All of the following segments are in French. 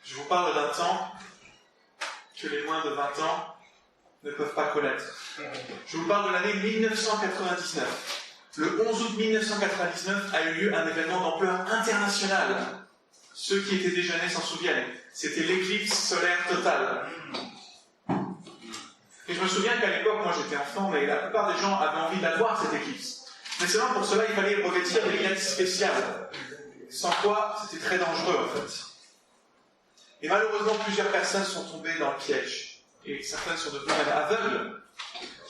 Je vous parle d'un temps que les moins de 20 ans ne peuvent pas connaître. Je vous parle de l'année 1999. Le 11 août 1999 a eu lieu un événement d'ampleur internationale. Ceux qui étaient déjà nés s'en souviennent. C'était l'éclipse solaire totale. Et je me souviens qu'à l'époque, moi j'étais enfant, mais la plupart des gens avaient envie de la voir, cette éclipse. Mais seulement pour cela, il fallait revêtir des lunettes spéciales. Sans quoi, c'était très dangereux en fait. Et malheureusement, plusieurs personnes sont tombées dans le piège. Et certaines sont devenues même aveugles.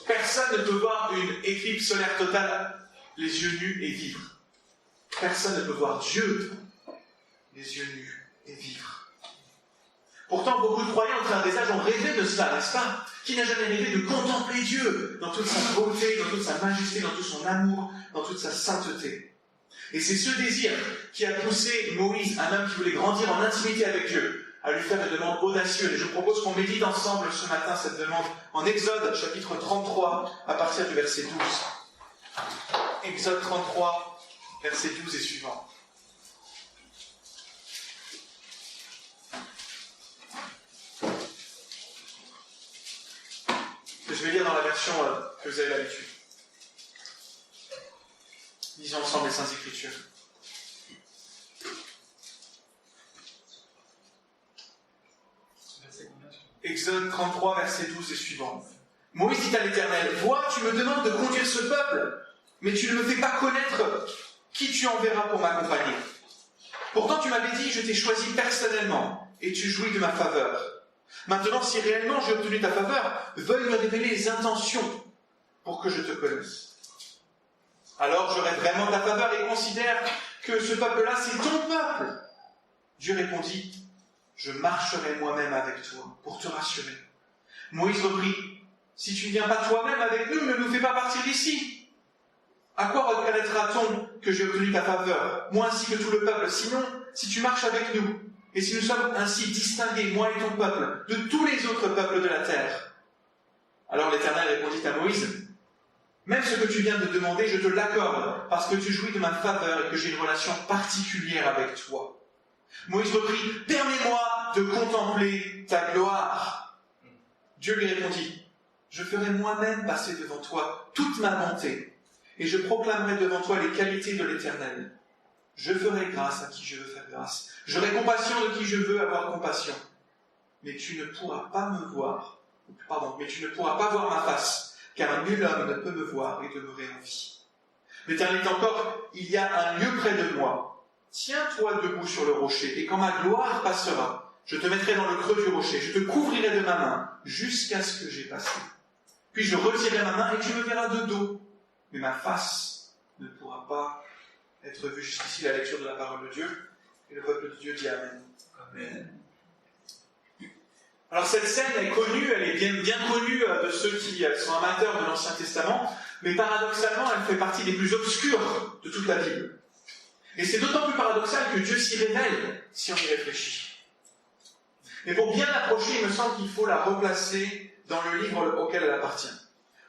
Personne ne peut voir une éclipse solaire totale les yeux nus et vivre. Personne ne peut voir Dieu les yeux nus et vivre. Pourtant, beaucoup de croyants au travers des âges ont rêvé de cela, n'est-ce pas? Qui n'a jamais rêvé de contempler Dieu dans toute sa beauté, dans toute sa majesté, dans tout son amour, dans toute sa sainteté? Et c'est ce désir qui a poussé Moïse, un homme qui voulait grandir en intimité avec Dieu, à lui faire une demande audacieuse. Et je propose qu'on médite ensemble ce matin cette demande en Exode, chapitre 33, à partir du verset 12. Exode 33, verset 12 et suivant. Je vais lire dans la version que vous avez l'habitude. Lisons ensemble les Saintes Écritures. Exode 33, verset 12 et suivant. Moïse dit à l'Éternel, « Vois, tu me demandes de conduire ce peuple, mais tu ne me fais pas connaître qui tu enverras pour m'accompagner. Pourtant tu m'avais dit, je t'ai choisi personnellement, et tu jouis de ma faveur. Maintenant, si réellement j'ai obtenu ta faveur, veuille me révéler les intentions pour que je te connaisse. Alors j'aurai vraiment ta faveur et considère que ce peuple-là, c'est ton peuple. » Dieu répondit, « Je marcherai moi-même avec toi pour te rassurer. » Moïse reprit, « Si tu ne viens pas toi-même avec nous, ne nous fais pas partir d'ici. À quoi reconnaîtra-t-on que j'ai obtenu ta faveur, moi ainsi que tout le peuple? Sinon, si tu marches avec nous, et si nous sommes ainsi distingués, moi et ton peuple, de tous les autres peuples de la terre. » Alors l'Éternel répondit à Moïse, « Même ce que tu viens de demander, je te l'accorde, parce que tu jouis de ma faveur et que j'ai une relation particulière avec toi. » Moïse reprit, « Permets-moi de contempler ta gloire. » Dieu lui répondit, « Je ferai moi-même passer devant toi toute ma bonté, et je proclamerai devant toi les qualités de l'Éternel. Je ferai grâce à qui je veux faire grâce. J'aurai compassion de qui je veux avoir compassion. Mais tu ne pourras pas me voir, mais tu ne pourras pas voir ma face, car nul homme ne peut me voir et demeurer en vie. L'Éternel dit encore, il y a un lieu près de moi. Tiens-toi debout sur le rocher, et quand ma gloire passera, je te mettrai dans le creux du rocher, je te couvrirai de ma main, jusqu'à ce que j'ai passé. Puis je retirerai ma main, et tu me verras de dos. Mais ma face ne pourra pas être vue. Jusqu'ici la lecture de la parole de Dieu. Et le peuple de Dieu dit Amen. Amen. Alors cette scène est connue, elle est bien connue de ceux qui sont amateurs de l'Ancien Testament, mais paradoxalement, elle fait partie des plus obscures de toute la Bible. Et c'est d'autant plus paradoxal que Dieu s'y révèle, si on y réfléchit. Mais pour bien l'approcher, il me semble qu'il faut la replacer dans le livre auquel elle appartient.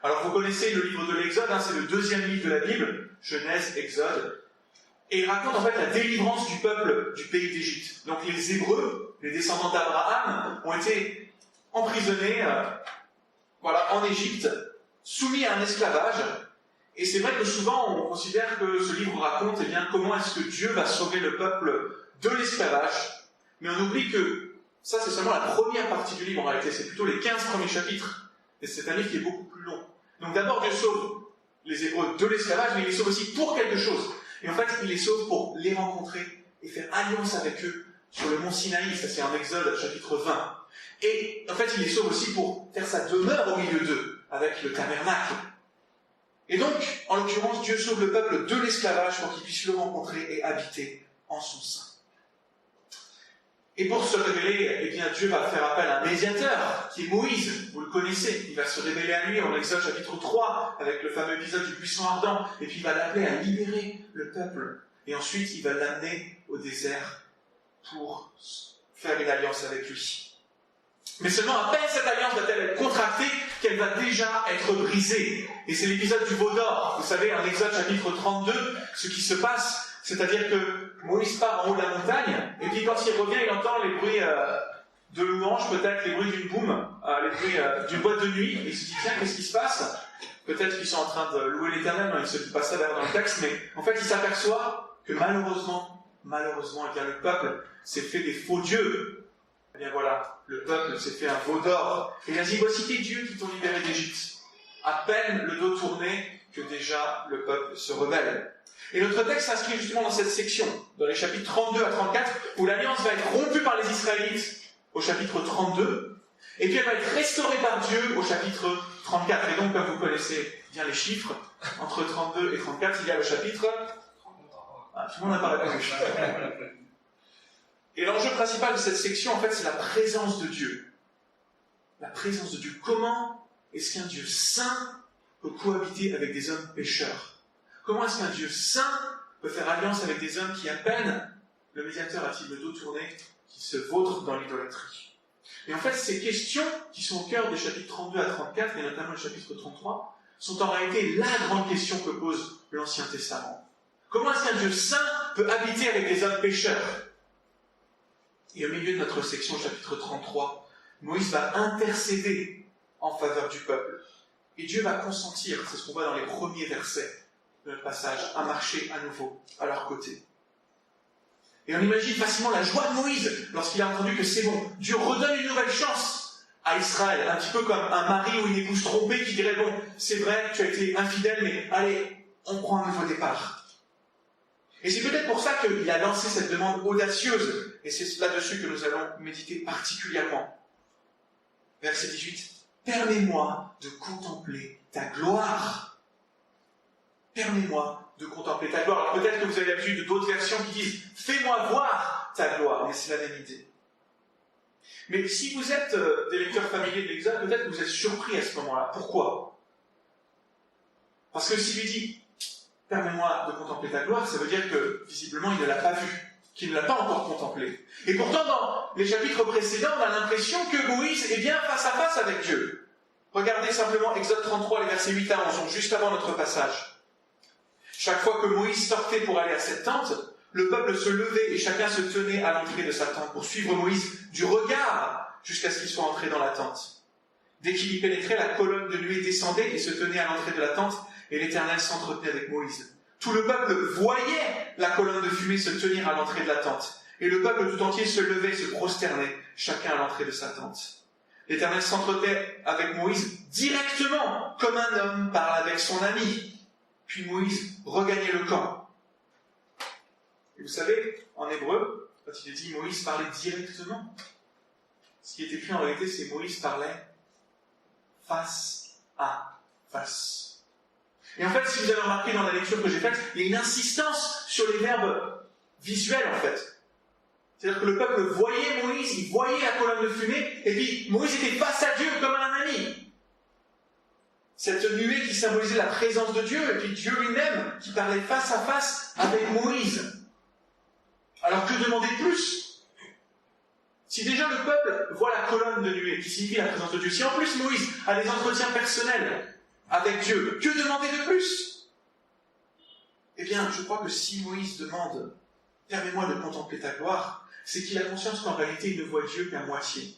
Alors vous connaissez le livre de l'Exode, c'est le deuxième livre de la Bible, Genèse, Exode, et il raconte en fait la délivrance du peuple du pays d'Égypte. Donc les Hébreux, les descendants d'Abraham, ont été emprisonnés en Égypte, soumis à un esclavage. Et c'est vrai que souvent on considère que ce livre raconte comment est-ce que Dieu va sauver le peuple de l'esclavage. Mais on oublie que ça c'est seulement la première partie du livre en réalité, c'est plutôt les 15 premiers chapitres. Et c'est un livre qui est beaucoup plus long. Donc d'abord Dieu sauve les Hébreux de l'esclavage, mais il les sauve aussi pour quelque chose. Et en fait, il les sauve pour les rencontrer et faire alliance avec eux sur le mont Sinaï. Ça, c'est en Exode, chapitre 20. Et en fait, il les sauve aussi pour faire sa demeure au milieu d'eux, avec le tabernacle. Et donc, en l'occurrence, Dieu sauve le peuple de l'esclavage pour qu'il puisse le rencontrer et habiter en son sein. Et pour se révéler, Dieu va faire appel à un médiateur, qui est Moïse, vous le connaissez. Il va se révéler à lui en Exode chapitre 3, avec le fameux épisode du buisson ardent, et puis il va l'appeler à libérer le peuple. Et ensuite, il va l'amener au désert pour faire une alliance avec lui. Mais seulement à peine cette alliance va-t-elle être contractée qu'elle va déjà être brisée. Et c'est l'épisode du veau d'or. Vous savez, en Exode chapitre 32, ce qui se passe, C'est-à-dire que Moïse part en haut de la montagne, et puis quand il revient, il entend les bruits de louanges, peut-être les bruits d'une boum, les bruits d'une boîte de nuit, et il se dit, tiens, qu'est-ce qui se passe? Peut-être qu'ils sont en train de louer l'Éternel, non, il ne se dit pas ça d'ailleurs dans le texte, mais en fait, il s'aperçoit que malheureusement, eh bien, le peuple s'est fait des faux dieux. Eh bien voilà, le peuple s'est fait un veau d'or. Et il a dit, voici tes dieux qui t'ont libéré d'Égypte. À peine le dos tourné, que déjà le peuple se rebelle. Et notre texte s'inscrit justement dans cette section, dans les chapitres 32 à 34, où l'alliance va être rompue par les Israélites au chapitre 32, et puis elle va être restaurée par Dieu au chapitre 34. Et donc, comme vous connaissez bien les chiffres, entre 32 et 34, il y a le chapitre... Ah, tout le monde n'a pas répondu. Et l'enjeu principal de cette section, en fait, c'est la présence de Dieu. La présence de Dieu. Comment est-ce qu'un Dieu saint peut cohabiter avec des hommes pécheurs? Comment est-ce qu'un Dieu saint peut faire alliance avec des hommes qui, à peine le médiateur a-t-il le dos tourné, qui se vautrent dans l'idolâtrie? Et en fait, ces questions, qui sont au cœur des chapitres 32 à 34, et notamment le chapitre 33, sont en réalité la grande question que pose l'Ancien Testament. Comment est-ce qu'un Dieu saint peut habiter avec des hommes pécheurs? Et au milieu de notre section, chapitre 33, Moïse va intercéder en faveur du peuple. Et Dieu va consentir, c'est ce qu'on voit dans les premiers versets de notre passage, à marcher à nouveau à leur côté. Et on imagine facilement la joie de Moïse lorsqu'il a entendu que c'est bon, Dieu redonne une nouvelle chance à Israël, un petit peu comme un mari ou une épouse trompée qui dirait, bon, c'est vrai, tu as été infidèle, mais allez, on prend un nouveau départ. Et c'est peut-être pour ça qu'il a lancé cette demande audacieuse, et c'est là-dessus que nous allons méditer particulièrement. Verset 18. Permets-moi de contempler ta gloire. Permets-moi de contempler ta gloire. Alors peut-être que vous avez l'habitude d'autres versions qui disent « Fais-moi voir ta gloire », mais c'est la même idée. Mais si vous êtes des lecteurs familiers de l'Exode, peut-être que vous êtes surpris à ce moment-là. Pourquoi? Parce que s'il lui dit « Permets-moi de contempler ta gloire », ça veut dire que, visiblement, il ne l'a pas vu, qu'il ne l'a pas encore contemplé. Et pourtant, dans les chapitres précédents, on a l'impression que Moïse est bien face à face avec Dieu. Regardez simplement Exode 33, les versets 8 à 11, juste avant notre passage. Chaque fois que Moïse sortait pour aller à cette tente, le peuple se levait et chacun se tenait à l'entrée de sa tente pour suivre Moïse du regard jusqu'à ce qu'il soit entré dans la tente. Dès qu'il y pénétrait, la colonne de nuée descendait et se tenait à l'entrée de la tente, et l'Éternel s'entretenait avec Moïse. Tout le peuple voyait la colonne de fumée se tenir à l'entrée de la tente, et le peuple tout entier se levait et se prosternait, chacun à l'entrée de sa tente. L'Éternel s'entretenait avec Moïse directement, comme un homme parle avec son ami. Puis Moïse regagnait le camp. Et vous savez, en hébreu, quand il est dit Moïse parlait directement, ce qui est écrit en réalité, c'est Moïse parlait face à face. Et en fait, si vous avez remarqué dans la lecture que j'ai faite, il y a une insistance sur les verbes visuels en fait. C'est-à-dire que le peuple voyait Moïse, il voyait la colonne de fumée, et puis Moïse était face à Dieu comme un ami. Cette nuée qui symbolisait la présence de Dieu, et puis Dieu lui-même qui parlait face à face avec Moïse. Alors que demander de plus? Si déjà le peuple voit la colonne de nuée, qui signifie la présence de Dieu, si en plus Moïse a des entretiens personnels avec Dieu, que demander de plus? Eh bien, je crois que si Moïse demande « Permets-moi de contempler ta gloire », c'est qu'il a conscience qu'en réalité il ne voit Dieu qu'à moitié.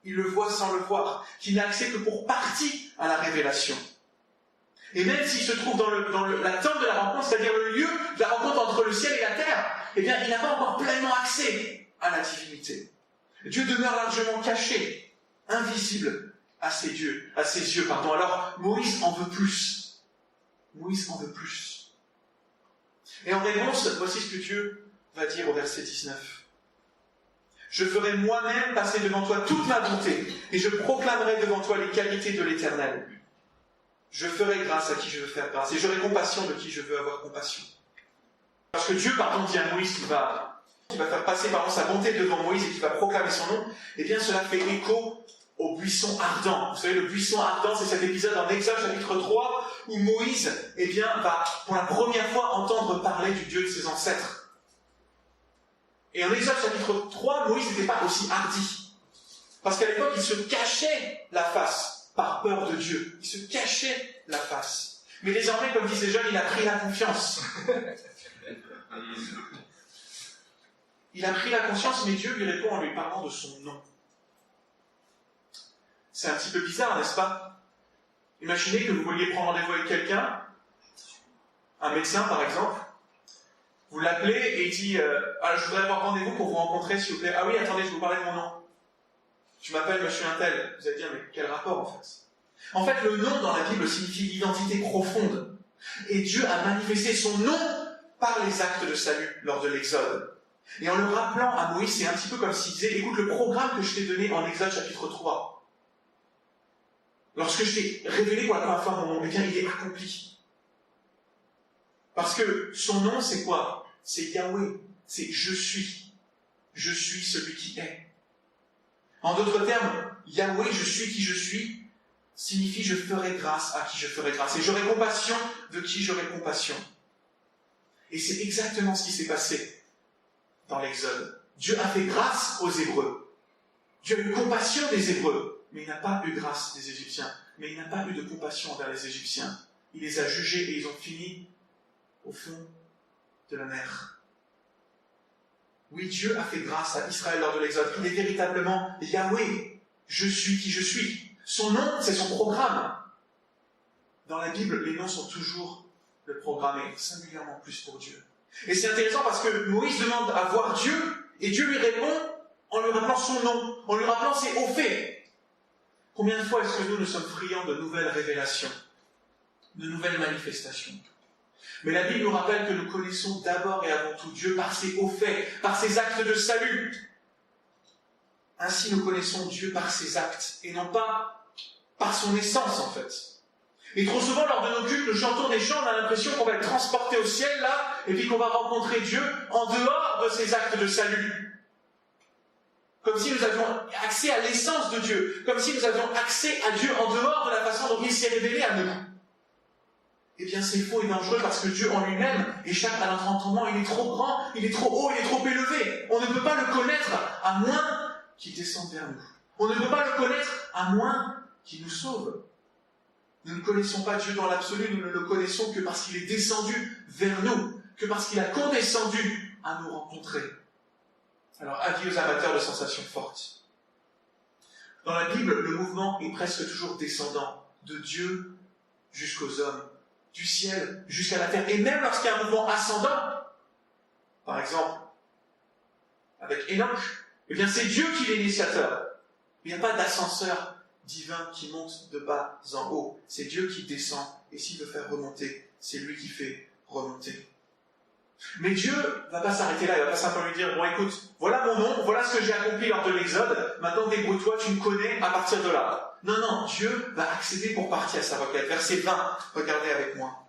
Il le voit sans le voir, qu'il n'a accès que pour partie à la révélation. Et même s'il se trouve dans la tente de la rencontre, c'est-à-dire le lieu de la rencontre entre le ciel et la terre, eh bien, il n'a pas encore pleinement accès à la divinité. Dieu demeure largement caché, invisible à ses yeux. Alors, Moïse en veut plus. Moïse en veut plus. Et en réponse, voici ce que Dieu va dire au verset 19. Je ferai moi-même passer devant toi toute ma bonté, et je proclamerai devant toi les qualités de l'Éternel. Je ferai grâce à qui je veux faire grâce, et j'aurai compassion de qui je veux avoir compassion. Parce que Dieu, dit à Moïse qui va faire passer sa bonté devant Moïse et qui va proclamer son nom, eh bien cela fait écho au buisson ardent. Vous savez, le buisson ardent, c'est cet épisode en Exode chapitre 3, où Moïse, va pour la première fois entendre parler du Dieu de ses ancêtres. Et en Exode chapitre 3, Moïse n'était pas aussi hardi. Parce qu'à l'époque, il se cachait la face par peur de Dieu. Il se cachait la face. Mais désormais, comme disent les jeunes, il a pris la confiance. Il a pris la conscience, mais Dieu lui répond en lui parlant de son nom. C'est un petit peu bizarre, n'est-ce pas? Imaginez que vous vouliez prendre rendez-vous avec quelqu'un, un médecin par exemple, vous l'appelez et il dit je voudrais avoir rendez-vous pour vous rencontrer, s'il vous plaît. Ah oui, attendez, je vais vous parler de mon nom. Je m'appelle monsieur Untel. Vous allez dire, mais quel rapport en fait? En fait, le nom dans la Bible signifie l'identité profonde. Et Dieu a manifesté son nom par les actes de salut lors de l'Exode. Et en le rappelant à Moïse, c'est un petit peu comme s'il disait, écoute, le programme que je t'ai donné en Exode chapitre 3, lorsque je t'ai révélé pour la première fois mon nom, eh bien, il est accompli. Parce que son nom, c'est quoi? C'est Yahweh. C'est je suis. Je suis celui qui est. En d'autres termes, Yahweh, je suis qui je suis, signifie je ferai grâce à qui je ferai grâce. Et j'aurai compassion de qui j'aurai compassion. Et c'est exactement ce qui s'est passé dans l'Exode. Dieu a fait grâce aux Hébreux. Dieu a eu compassion des Hébreux, mais il n'a pas eu grâce des Égyptiens. Mais il n'a pas eu de compassion envers les Égyptiens. Il les a jugés et ils ont fini au fond de la mer. Oui, Dieu a fait grâce à Israël lors de l'Exode. Il est véritablement Yahweh. Je suis qui je suis. Son nom, c'est son programme. Dans la Bible, les noms sont toujours le programme, et singulièrement plus pour Dieu. Et c'est intéressant parce que Moïse demande à voir Dieu, et Dieu lui répond en lui rappelant son nom, en lui rappelant ses hauts faits. Combien de fois est-ce que nous sommes friands de nouvelles révélations, de nouvelles manifestations? Mais la Bible nous rappelle que nous connaissons d'abord et avant tout Dieu par ses hauts faits, par ses actes de salut. Ainsi nous connaissons Dieu par ses actes, et non pas par son essence en fait. Et trop souvent, lors de nos cultes, nous chantons des chants, on a l'impression qu'on va être transporté au ciel, là, et puis qu'on va rencontrer Dieu en dehors de ses actes de salut. Comme si nous avions accès à l'essence de Dieu, comme si nous avions accès à Dieu en dehors de la façon dont il s'est révélé à nous. Eh bien, c'est faux et dangereux parce que Dieu en lui-même échappe à notre entendement. Il est trop grand, il est trop haut, il est trop élevé. On ne peut pas le connaître à moins qu'il descende vers nous. On ne peut pas le connaître à moins qu'il nous sauve. Nous ne connaissons pas Dieu dans l'absolu, nous ne le connaissons que parce qu'il est descendu vers nous, que parce qu'il a condescendu à nous rencontrer. Alors, avis aux amateurs de sensations fortes. Dans la Bible, le mouvement est presque toujours descendant, de Dieu jusqu'aux hommes, du ciel jusqu'à la terre. Et même lorsqu'il y a un mouvement ascendant, par exemple, avec Enoch, eh bien c'est Dieu qui est l'initiateur. Il n'y a pas d'ascenseur divin qui monte de bas en haut. C'est Dieu qui descend, et s'il veut faire remonter, c'est lui qui fait remonter. Mais Dieu ne va pas s'arrêter là, il ne va pas simplement lui dire, bon écoute, voilà mon nom, voilà ce que j'ai accompli lors de l'Exode, maintenant débrouille-toi, tu me connais à partir de là. Non, non, Dieu va accéder pour partie à sa requête. Verset 20, regardez avec moi.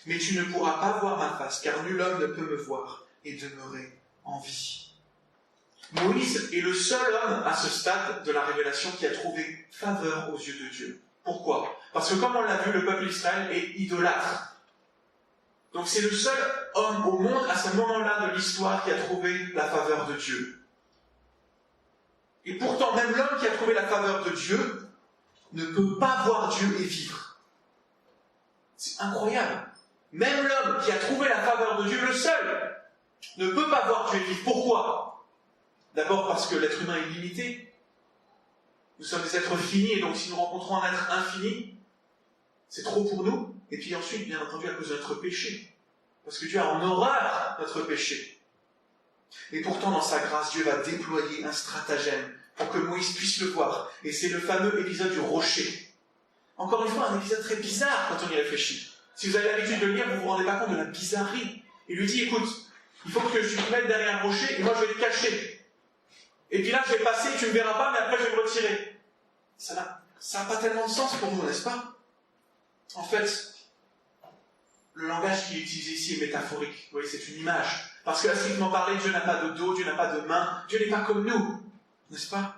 Mais tu ne pourras pas voir ma face, car nul homme ne peut me voir et demeurer en vie. Moïse est le seul homme à ce stade de la révélation qui a trouvé faveur aux yeux de Dieu. Pourquoi? Parce que comme on l'a vu, le peuple d'Israël est idolâtre. Donc c'est le seul homme au monde à ce moment-là de l'histoire qui a trouvé la faveur de Dieu. Et pourtant, même l'homme qui a trouvé la faveur de Dieu ne peut pas voir Dieu et vivre. C'est incroyable. Même l'homme qui a trouvé la faveur de Dieu, le seul, ne peut pas voir Dieu et vivre. Pourquoi? D'abord parce que l'être humain est limité. Nous sommes des êtres finis, et donc si nous rencontrons un être infini, c'est trop pour nous. Et puis ensuite, bien entendu, à cause de notre péché. Parce que Dieu a en horreur notre péché. Et pourtant, dans sa grâce, Dieu va déployer un stratagème pour que Moïse puisse le voir. Et c'est le fameux épisode du rocher. Encore une fois, un épisode très bizarre quand on y réfléchit. Si vous avez l'habitude de le lire, vous ne vous rendez pas compte de la bizarrerie. Il lui dit, écoute, il faut que tu te mettes derrière un rocher et moi je vais te cacher. Et puis là, je vais passer, tu ne me verras pas, mais après je vais me retirer. Ça n'a pas tellement de sens pour nous, n'est-ce pas? En fait, le langage qu'il utilise ici est métaphorique. Vous voyez, c'est une image. Parce que, à strictement parler, Dieu n'a pas de dos, Dieu n'a pas de main, Dieu n'est pas comme nous, n'est-ce pas?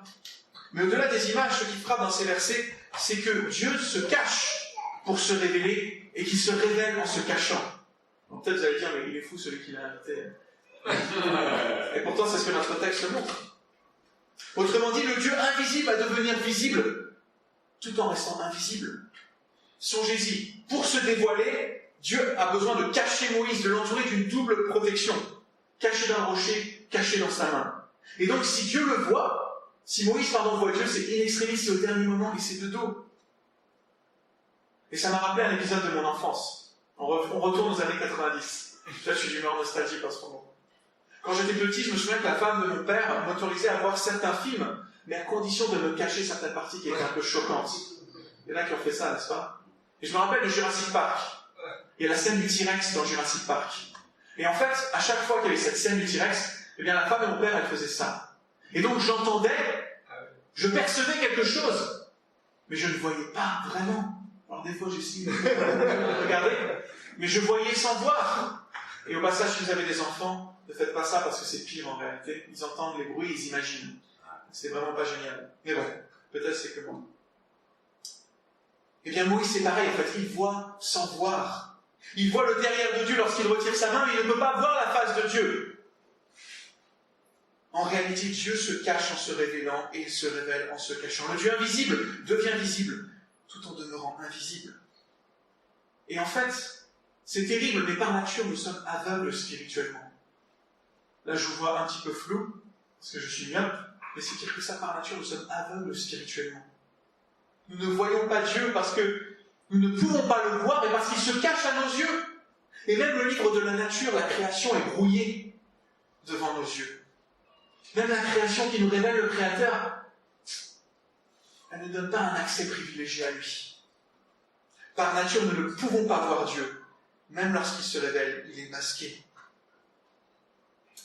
Mais au-delà des images, ce qui frappe dans ces versets, c'est que Dieu se cache pour se révéler et qu'il se révèle en se cachant. Donc peut-être vous allez dire, mais il est fou celui qui l'a invité. Et pourtant, c'est ce que notre texte montre. Autrement dit, le Dieu invisible va devenir visible tout en restant invisible. Songez-y, pour se dévoiler, Dieu a besoin de cacher Moïse, de l'entourer d'une double protection. Caché dans le rocher, caché dans sa main. Et donc si Dieu le voit, si Moïse voit Dieu, c'est in extremis, c'est au dernier moment et c'est de dos. Et ça m'a rappelé un épisode de mon enfance. On retourne aux années 90. Là, je suis d'humeur nostalgique en ce moment. Quand j'étais petit, je me souviens que la femme de mon père m'autorisait à voir certains films, mais à condition de me cacher certaines parties qui étaient un peu choquantes. Il y en a qui ont fait ça, n'est-ce pas? Et je me rappelle de Jurassic Park. Il y a la scène du T-Rex dans Jurassic Park. Et en fait, à chaque fois qu'il y avait cette scène du T-Rex, eh bien la femme de mon père, elle faisait ça. Et donc j'entendais, je percevais quelque chose, mais je ne voyais pas vraiment. Alors des fois j'essaie de regarder, mais je voyais sans voir. Et au passage, si vous avez des enfants, ne faites pas ça parce que c'est pire en réalité. Ils entendent les bruits, ils imaginent. C'est vraiment pas génial. Mais bon, peut-être c'est que moi. Eh bien Moïse c'est pareil, en fait, il voit sans voir. Il voit le derrière de Dieu lorsqu'il retire sa main, mais il ne peut pas voir la face de Dieu. En réalité, Dieu se cache en se révélant et il se révèle en se cachant. Le Dieu invisible devient visible, tout en demeurant invisible. Et en fait, c'est terrible, mais par nature, nous sommes aveugles spirituellement. Là, je vous vois un petit peu flou, parce que je suis myope, mais c'est pire que ça, par nature, nous sommes aveugles spirituellement. Nous ne voyons pas Dieu parce que nous ne pouvons pas le voir, mais parce qu'il se cache à nos yeux. Et même le livre de la nature, la création, est brouillé devant nos yeux. Même la création qui nous révèle le Créateur, elle ne donne pas un accès privilégié à lui. Par nature, nous ne pouvons pas voir Dieu. Même lorsqu'il se révèle, il est masqué.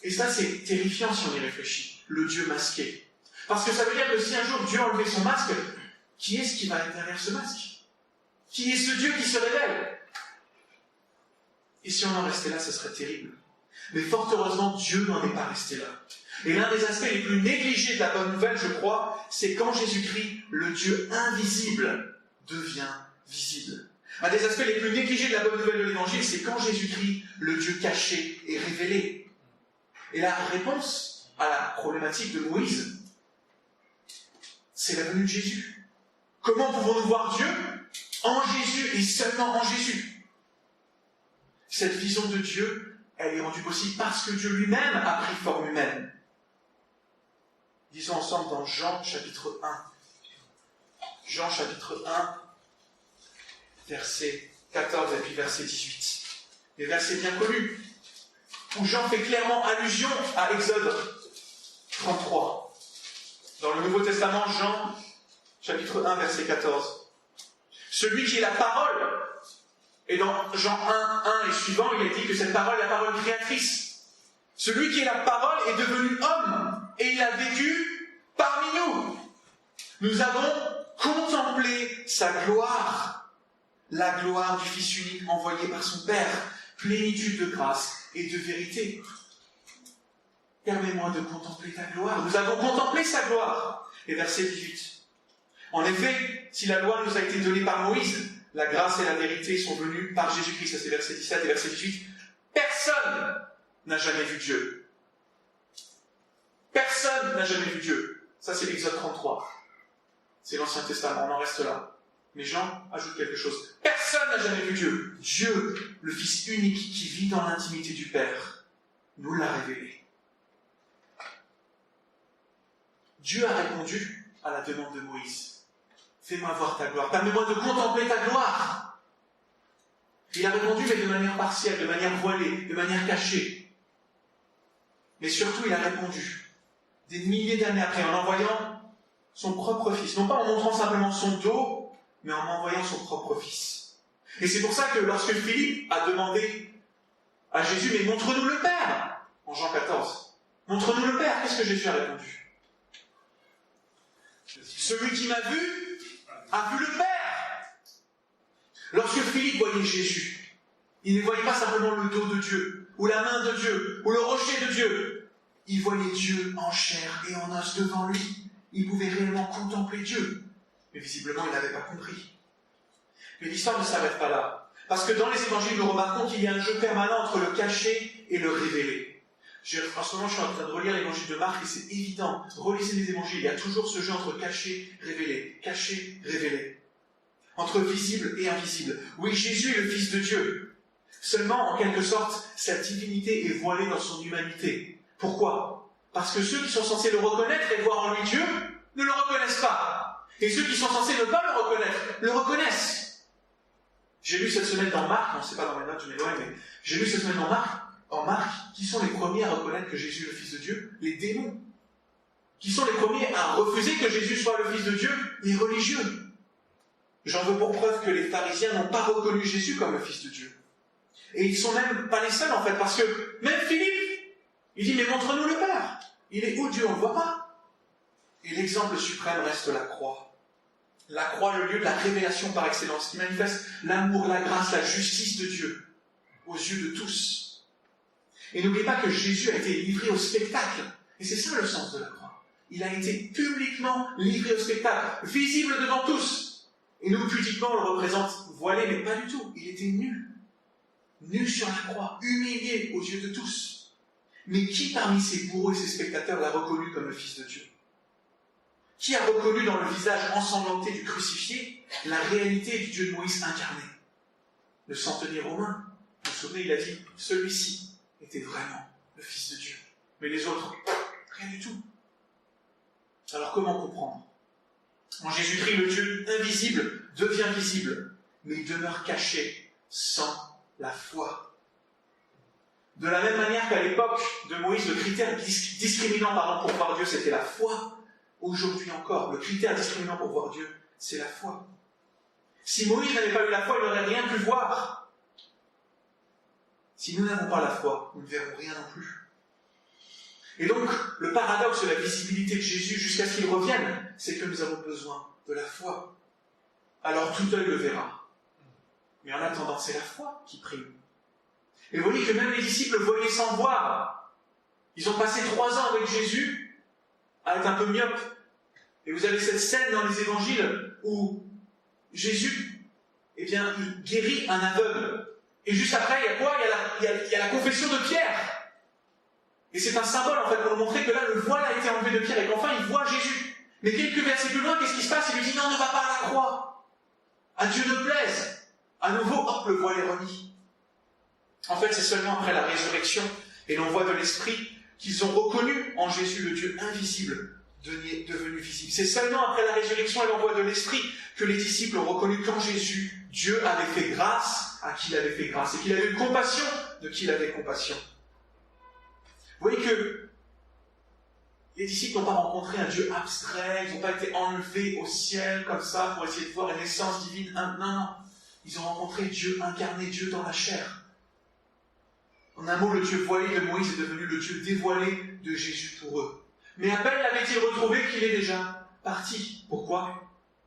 Et ça, c'est terrifiant si on y réfléchit. Le Dieu masqué. Parce que ça veut dire que si un jour Dieu enlevait son masque, qui est-ce qui va être derrière ce masque? Qui est ce Dieu qui se révèle? Et si on en restait là, ce serait terrible. Mais fort heureusement, Dieu n'en est pas resté là. Et l'un des aspects les plus négligés de la bonne nouvelle, je crois, c'est quand Jésus-Christ, le Dieu invisible, devient visible. Un des aspects les plus négligés de la bonne nouvelle de l'Évangile, c'est quand Jésus-Christ, le Dieu caché, est révélé. Et la réponse à la problématique de Moïse, c'est la venue de Jésus. Comment pouvons-nous voir Dieu? En Jésus et seulement en Jésus. Cette vision de Dieu, elle est rendue possible parce que Dieu lui-même a pris forme humaine. Disons ensemble dans Jean chapitre 1. Jean chapitre 1, verset 14 et puis verset 18. Des versets bien connus, où Jean fait clairement allusion à Exode 33. Dans le Nouveau Testament, Jean chapitre 1, verset 14. Celui qui est la parole, et dans Jean 1, 1 et suivant, il est dit que cette parole est la parole créatrice. Celui qui est la parole est devenu homme, et il a vécu parmi nous. Nous avons contemplé sa gloire, la gloire du Fils unique envoyé par son Père, plénitude de grâce et de vérité. Permets-moi de contempler ta gloire. Nous avons contemplé sa gloire. Et verset 18. En effet, si la loi nous a été donnée par Moïse, la grâce et la vérité sont venues par Jésus-Christ. Ça c'est verset 17 et verset 18. Personne n'a jamais vu Dieu. Personne n'a jamais vu Dieu. Ça c'est l'Exode 33. C'est l'Ancien Testament, on en reste là. Mais Jean ajoute quelque chose. Personne n'a jamais vu Dieu. Dieu, le Fils unique qui vit dans l'intimité du Père, nous l'a révélé. Dieu a répondu à la demande de Moïse. Fais-moi voir ta gloire. Permets-moi de contempler ta gloire. Il a répondu, mais de manière partielle, de manière voilée, de manière cachée. Mais surtout, il a répondu des milliers d'années après, en envoyant son propre Fils. Non pas en montrant simplement son dos, mais en envoyant son propre Fils. Et c'est pour ça que lorsque Philippe a demandé à Jésus, mais montre-nous le Père, en Jean 14, montre-nous le Père, qu'est-ce que Jésus a répondu? Celui qui m'a vu a vu le Père. Lorsque Philippe voyait Jésus, il ne voyait pas simplement le dos de Dieu, ou la main de Dieu, ou le rocher de Dieu. Il voyait Dieu en chair et en os devant lui. Il pouvait réellement contempler Dieu. Mais visiblement, il n'avait pas compris. Mais l'histoire ne s'arrête pas là. Parce que dans les évangiles, nous remarquons qu'il y a un jeu permanent entre le caché et le révélé. En ce moment, je suis en train de relire l'évangile de Marc et c'est évident. Relisez les évangiles, il y a toujours ce jeu entre caché, révélé, entre visible et invisible. Oui, Jésus est le Fils de Dieu, Seulement, en quelque sorte, sa divinité est voilée dans son humanité. Pourquoi? Parce que ceux qui sont censés le reconnaître et voir en lui Dieu ne le reconnaissent pas. Et ceux qui sont censés ne pas le reconnaître, le reconnaissent. J'ai lu cette semaine dans Marc, non, c'est pas dans mes notes, je m'éloigne, mais j'ai lu cette semaine dans Marc, qui sont les premiers à reconnaître que Jésus est le Fils de Dieu? Les démons. Qui sont les premiers à refuser que Jésus soit le Fils de Dieu? Les religieux. J'en veux pour preuve que les pharisiens n'ont pas reconnu Jésus comme le Fils de Dieu. Et ils sont même pas les seuls en fait, parce que même Philippe, il dit, mais montre-nous le Père. Il est où Dieu? On ne le voit pas. Et l'exemple suprême reste la croix. La croix, le lieu de la révélation par excellence, qui manifeste l'amour, la grâce, la justice de Dieu, aux yeux de tous. Et n'oubliez pas que Jésus a été livré au spectacle. Et c'est ça le sens de la croix. Il a été publiquement livré au spectacle, visible devant tous. Et nous, pudiquement, on le représente voilé, mais pas du tout. Il était nu. Nu sur la croix, humilié aux yeux de tous. Mais qui parmi ses bourreaux et ses spectateurs l'a reconnu comme le Fils de Dieu? Qui a reconnu dans le visage ensanglanté du crucifié la réalité du Dieu de Moïse incarné? Le centenier romain, vous vous souvenez, il a dit, celui-ci était vraiment le Fils de Dieu. Mais les autres, rien du tout. Alors comment comprendre? En Jésus-Christ, le Dieu invisible devient visible, mais il demeure caché sans la foi. De la même manière qu'à l'époque de Moïse, le critère discriminant pour voir Dieu, c'était la foi. Aujourd'hui encore, le critère discriminant pour voir Dieu, c'est la foi. Si Moïse n'avait pas eu la foi, il n'aurait rien pu voir. Si nous n'avons pas la foi, nous ne verrons rien non plus. Et donc, le paradoxe de la visibilité de Jésus jusqu'à ce qu'il revienne, c'est que nous avons besoin de la foi. Alors tout œil le verra. Mais en attendant, c'est la foi qui prime. Et vous voyez que même les disciples voyaient sans voir. Ils ont passé 3 ans avec Jésus à être un peu myopes. Et vous avez cette scène dans les évangiles où Jésus, il guérit un aveugle. Et juste après, il y a quoi? Il y a la confession de Pierre. Et c'est un symbole, en fait, pour nous montrer que là, le voile a été enlevé de Pierre et qu'enfin, il voit Jésus. Mais quelques versets plus loin, qu'est-ce qui se passe? Il lui dit, non, ne va pas à la croix. À Dieu ne plaise. À nouveau, hop, le voile est remis. En fait, c'est seulement après la résurrection et l'envoi de l'Esprit qu'ils ont reconnu en Jésus le Dieu invisible devenu visible. C'est seulement après la résurrection et l'envoi de l'Esprit que les disciples ont reconnu qu'en Jésus, Dieu avait fait grâce à qui il avait fait grâce et qu'il avait eu compassion de qui il avait compassion. Vous voyez que les disciples n'ont pas rencontré un Dieu abstrait, ils n'ont pas été enlevés au ciel comme ça pour essayer de voir une essence divine. Non. Ils ont rencontré Dieu incarné, Dieu dans la chair. En un mot, le Dieu voilé de Moïse est devenu le Dieu dévoilé de Jésus pour eux. Mais à peine l'avait-il retrouvé qu'il est déjà parti. Pourquoi?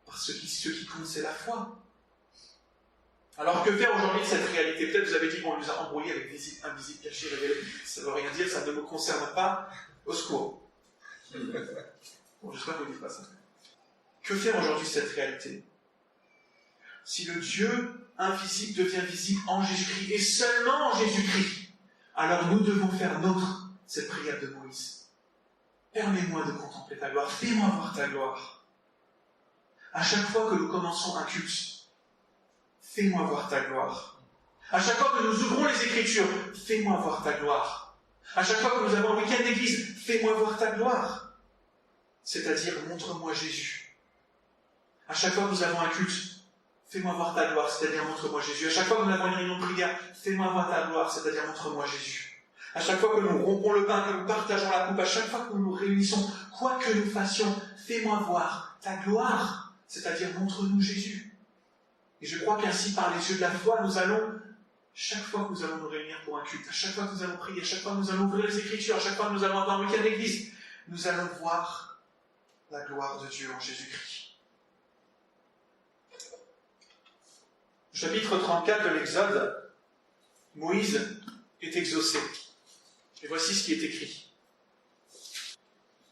Parce que ce qui compte, c'est la foi. Alors que faire aujourd'hui de cette réalité? Peut-être vous avez dit qu'on nous a embrouillés avec des invisibles, cachés, révélés. Ça ne veut rien dire, ça ne me concerne pas. Au secours. Bon, j'espère que vous ne dites pas ça. Que faire aujourd'hui de cette réalité? Si le Dieu invisible devient visible en Jésus-Christ, et seulement en Jésus-Christ, alors nous devons faire nôtre cette prière de Moïse. Permets-moi de contempler ta gloire, fais-moi voir ta gloire. À chaque fois que nous commençons un culte, fais-moi voir ta gloire. À chaque fois que nous ouvrons les Écritures, fais-moi voir ta gloire. À chaque fois que nous avons un week-end d'église, fais-moi voir ta gloire. C'est-à-dire, montre-moi Jésus. À chaque fois que nous avons un culte, fais-moi voir ta gloire, c'est-à-dire montre-moi Jésus. À chaque fois que nous avons une réunion de prière, fais-moi voir ta gloire, c'est-à-dire montre-moi Jésus. À chaque fois que nous rompons le pain, que nous partageons la coupe, à chaque fois que nous nous réunissons, quoi que nous fassions, fais-moi voir ta gloire, c'est-à-dire montre-nous Jésus. Et je crois qu'ainsi, par les yeux de la foi, nous allons, chaque fois que nous allons nous réunir pour un culte, à chaque fois que nous allons prier, à chaque fois que nous allons ouvrir les Écritures, à chaque fois que nous allons avoir un week-end d'église, nous allons voir la gloire de Dieu en Jésus-Christ. Chapitre 34 de l'Exode, Moïse est exaucé. Et voici ce qui est écrit.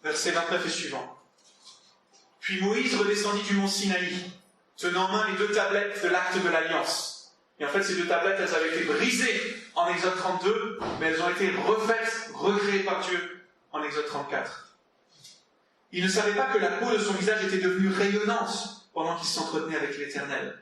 Versets 29 et suivant. Puis Moïse redescendit du mont Sinaï, tenant en main les 2 tablettes de l'acte de l'Alliance. Et en fait, ces 2 tablettes, elles avaient été brisées en Exode 32, mais elles ont été refaites, recréées par Dieu en Exode 34. Il ne savait pas que la peau de son visage était devenue rayonnante pendant qu'il s'entretenait avec l'Éternel.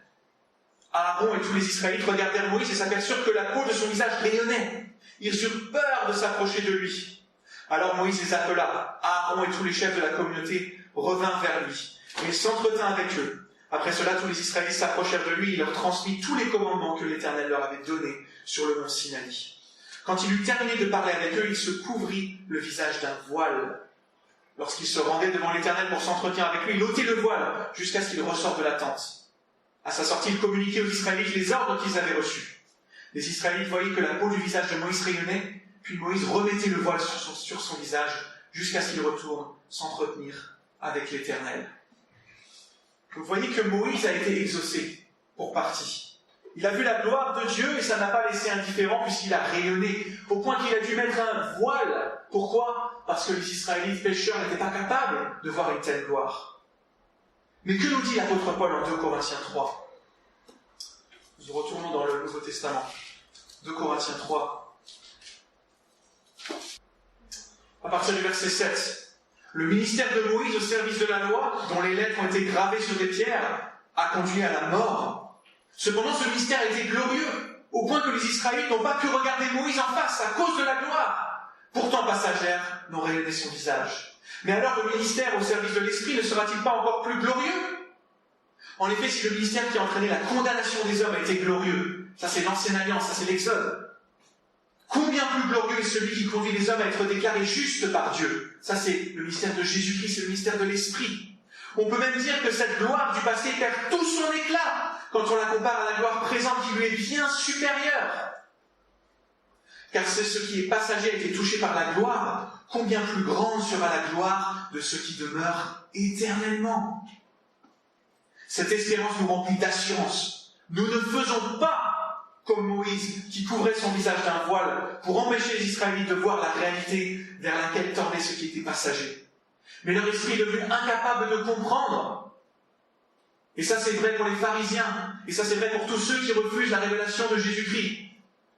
Aaron et tous les Israélites regardèrent Moïse et s'aperçurent que la peau de son visage rayonnait. Ils eurent peur de s'approcher de lui. Alors Moïse les appela. Aaron et tous les chefs de la communauté revinrent vers lui. Il s'entretint avec eux. Après cela, tous les Israélites s'approchèrent de lui et il leur transmit tous les commandements que l'Éternel leur avait donnés sur le mont Sinaï. Quand il eut terminé de parler avec eux, il se couvrit le visage d'un voile. Lorsqu'il se rendait devant l'Éternel pour s'entretenir avec lui, il ôtait le voile jusqu'à ce qu'il ressorte de la tente. À sa sortie, il communiquait aux Israélites les ordres qu'ils avaient reçus. Les Israélites voyaient que la peau du visage de Moïse rayonnait, puis Moïse remettait le voile sur son visage jusqu'à ce qu'il retourne s'entretenir avec l'Éternel. Vous voyez que Moïse a été exaucé pour partie. Il a vu la gloire de Dieu et ça n'a pas laissé indifférent puisqu'il a rayonné, au point qu'il a dû mettre un voile. Pourquoi ? Parce que les Israélites pécheurs n'étaient pas capables de voir une telle gloire. Mais que nous dit l'apôtre Paul en 2 Corinthiens 3 ? Nous retournons dans le Nouveau Testament. 2 Corinthiens 3. À partir du verset 7. Le ministère de Moïse au service de la loi, dont les lettres ont été gravées sur des pierres, a conduit à la mort. Cependant, ce ministère a été glorieux, au point que les Israélites n'ont pas pu regarder Moïse en face à cause de la gloire. Pourtant passagère, n'ont rayonné son visage. Mais alors le ministère au service de l'Esprit ne sera-t-il pas encore plus glorieux ? En effet, si le ministère qui a entraîné la condamnation des hommes a été glorieux, ça c'est l'ancienne alliance, ça c'est l'Exode. Combien plus glorieux est celui qui conduit les hommes à être déclarés justes par Dieu ? Ça c'est le mystère de Jésus-Christ, c'est le mystère de l'Esprit. On peut même dire que cette gloire du passé perd tout son éclat quand on la compare à la gloire présente qui lui est bien supérieure. Car c'est ce qui est passager a été touché par la gloire, combien plus grande sera la gloire de ceux qui demeurent éternellement. Cette espérance nous remplit d'assurance. Nous ne faisons pas comme Moïse, qui couvrait son visage d'un voile pour empêcher les Israélites de voir la réalité vers laquelle tendait ce qui était passager. Mais leur esprit est devenu incapable de comprendre. Et ça c'est vrai pour les pharisiens, et ça c'est vrai pour tous ceux qui refusent la révélation de Jésus-Christ.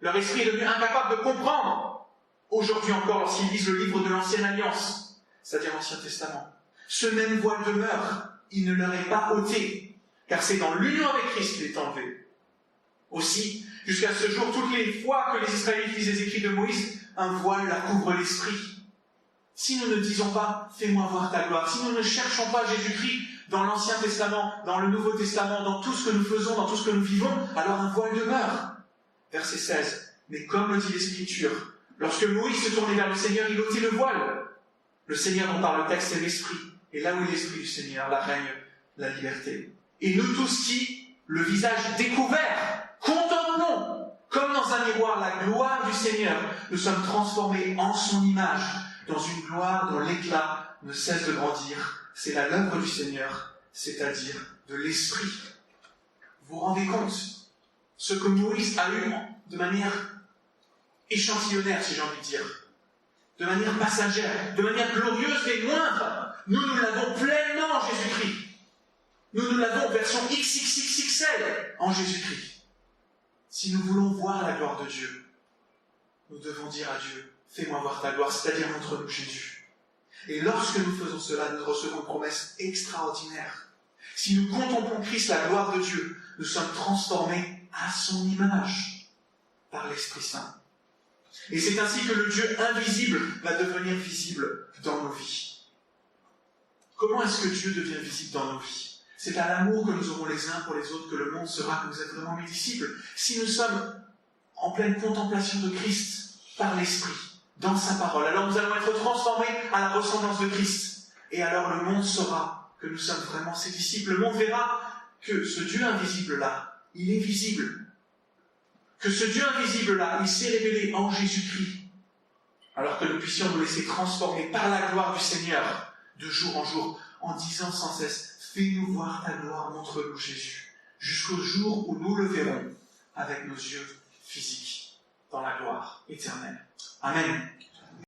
Leur esprit est devenu incapable de comprendre. Aujourd'hui encore, lorsqu'ils lisent le livre de l'Ancienne Alliance, c'est-à-dire l'Ancien Testament, ce même voile demeure, il ne leur est pas ôté, car c'est dans l'union avec Christ qu'il est enlevé. Aussi, jusqu'à ce jour, toutes les fois que les Israélites lisent les écrits de Moïse, un voile leur couvre l'esprit. Si nous ne disons pas « fais-moi voir ta gloire », si nous ne cherchons pas Jésus-Christ dans l'Ancien Testament, dans le Nouveau Testament, dans tout ce que nous faisons, dans tout ce que nous vivons, alors un voile demeure. Verset 16. Mais comme le dit l'Écriture, lorsque Moïse se tournait vers le Seigneur, il ôtait le voile. Le Seigneur dont parle le texte, c'est l'Esprit. Et là où est l'Esprit du Seigneur, là règne la liberté. Et nous tous qui, le visage découvert, contemplons, comme dans un miroir, la gloire du Seigneur, nous sommes transformés en son image, dans une gloire dont l'éclat ne cesse de grandir. C'est là l'œuvre du Seigneur, c'est-à-dire de l'Esprit. Vous vous rendez compte ? Ce que Moïse a eu de manière échantillonnaire, si j'ai envie de dire, de manière passagère, de manière glorieuse mais moindre, nous l'avons pleinement en Jésus-Christ. Nous l'avons version XXXXL en Jésus-Christ. Si nous voulons voir la gloire de Dieu, nous devons dire à Dieu, fais-moi voir ta gloire, c'est-à-dire montre-nous Jésus. Et lorsque nous faisons cela, nous recevons une promesse extraordinaire. Si nous contemplons Christ, la gloire de Dieu, nous sommes transformés à son image par l'Esprit Saint. Et c'est ainsi que le Dieu invisible va devenir visible dans nos vies. Comment est-ce que Dieu devient visible dans nos vies ? C'est à l'amour que nous aurons les uns pour les autres que le monde saura que vous êtes vraiment mes disciples. Si nous sommes en pleine contemplation de Christ par l'Esprit, dans sa parole, alors nous allons être transformés à la ressemblance de Christ. Et alors le monde saura que nous sommes vraiment ses disciples. Le monde verra que ce Dieu invisible-là, il est visible. Que ce Dieu invisible-là, il s'est révélé en Jésus-Christ. Alors que nous puissions nous laisser transformer par la gloire du Seigneur, de jour en jour, en disant sans cesse, fais-nous voir ta gloire, montre-nous Jésus, jusqu'au jour où nous le verrons avec nos yeux physiques, dans la gloire éternelle. Amen.